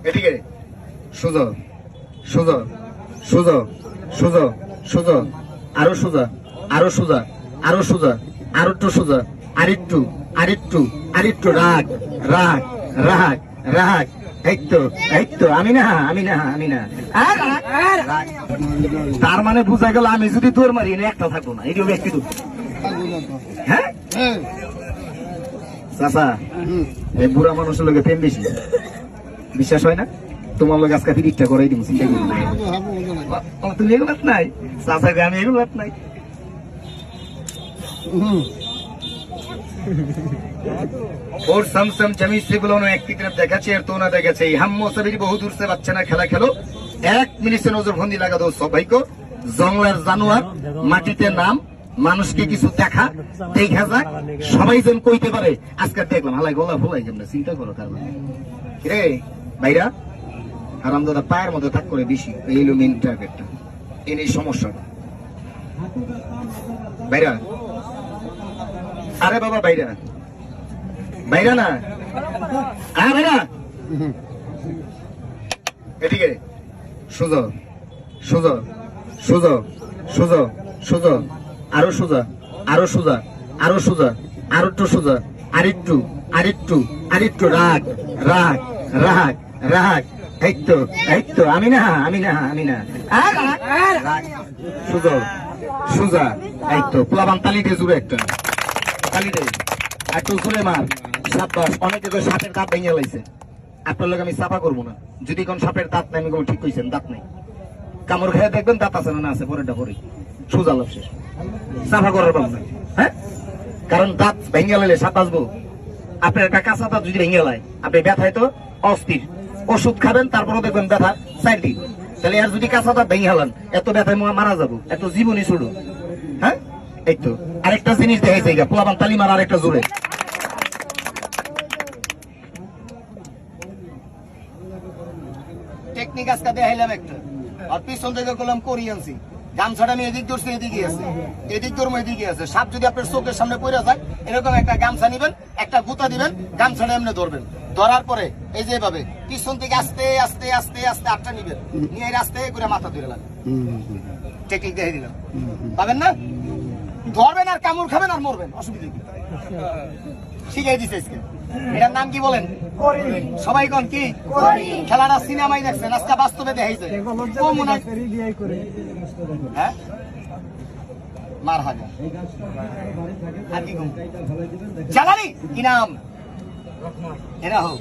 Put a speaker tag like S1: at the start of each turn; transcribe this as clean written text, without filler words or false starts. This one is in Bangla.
S1: এদিকে সোজা সোজা সোজা সোজা সোজা আরো সোজা আরো সোজা আরো সোজা আরো একটু সোজা আরেকটু আরেকটু আরেকটু রাগ রাগ রাগ রাগ এই তো আমি না আমি না আমি না তার মানে বুঝা গেল আমি যদি তোর মারি একটা থাকবো না এটিও ব্যক্তি হ্যাঁ চাচা এই বুড়া মানুষের লোকে প্রেম বেশি বিশ্বাস হয় না তোমার লোক আজকে তিরিশটা করাই দিব চিন্তা করি তুমি এগুলো নাই চাচা আমি এগুলো নাই और समसम जमी से बुलानो एक की तरफ देखा चाहिए तो ना देखा चाहिए हम सभी बहुत दूर से बच्चे ना खेला खेलो एक मिनट से नजर बंदी लगा दो सबाई को जंगलार जानवर মাটিতে নাম মানুষকে কিছু দেখা দেখা যাক সবাই যেন কইতে পারে আজকে দেখলাম হালাই গলা ফুলাই যেন চিন্তা করো কারণ রে ভাইরা হারামজাদা পায়ের মধ্যে থাক করে বেশি এইলো মেইন টার্গেটটা এই সমস্যাটা ভাইরা আরে বাবা ভাইরা ভাইরা না হ্যাঁ ভাইরা এদিকে সোজা সোজা সোজা সোজা সোজা আরো সোজা আরো সোজা আরো সোজা আরো একটু সোজা আরেকটু আরেকটু আরেকটু রাগ রাগ রাগ রাগ এই তো আমি না আমি না আমি না সোজা সোজা এই তো প্লাবান তালিতে জুড়ে একটা তালিতে একটু জুড়ে মার সাবাস অনেকে তো সাপের দাঁত ভেঙে লাইছে আপনার লোক আমি সাফা করবো না যদি কোন সাপের দাঁত নাই আমি ঠিক কইছেন দাঁত নাই কামড় খেয়ে দেখবেন দাঁত আছে না আছে পরেরটা পরে সোজা লাভ শেষ সাফা করার পাবো না হ্যাঁ কারণ দাঁত ভেঙে লাইলে সাপ বাঁচবো আপনার একটা কাঁচা দাঁত যদি ভেঙে লাই আপনি ব্যথায় তো অস্থির ওষুধ খাবেন তারপরও দেখবেন ব্যথা 4 দিন তাহলে আর যদি কাঁচা দাঁত ভেঙে হালান এত ব্যথায় মারা যাবো এত জীবনই ছোড়ো হ্যাঁ এই তো আরেকটা জিনিস দেখাইছে পোলাবান তালি মারা আরেকটা জোরে টেকনিক আজকে দেখাইলাম একটা আর পিছন থেকে করলাম কোরিয়ানসি গামছাটা আমি এদিক ধরছি এদিকে আছে এদিক ধরবো এদিকে আছে সাপ যদি আপনার চোখের সামনে পড়ে যায় এরকম একটা গামছা নিবেন একটা গুতা দিবেন গামছাটা এমনি ধরবেন ধরার পরে এই যে এভাবে পিছন থেকে আস্তে আস্তে আস্তে আস্তে আটটা নিবেন নিয়ে আস্তে করে মাথা ধরে লাগবে টেকনিক দেখাই দিলাম পাবেন না ধরবেন আর কামড় খাবেন আর মরবেন অসুবিধা কি শিখাই দিছে আজকে এটার নাম কি বলেন সবাই কোন কি খেলাটা সিনেমায় দেখছেন আজকে বাস্তবে দেখাইছে হ্যাঁ মার হাজা আর কি জালালি কি নাম এরা হোক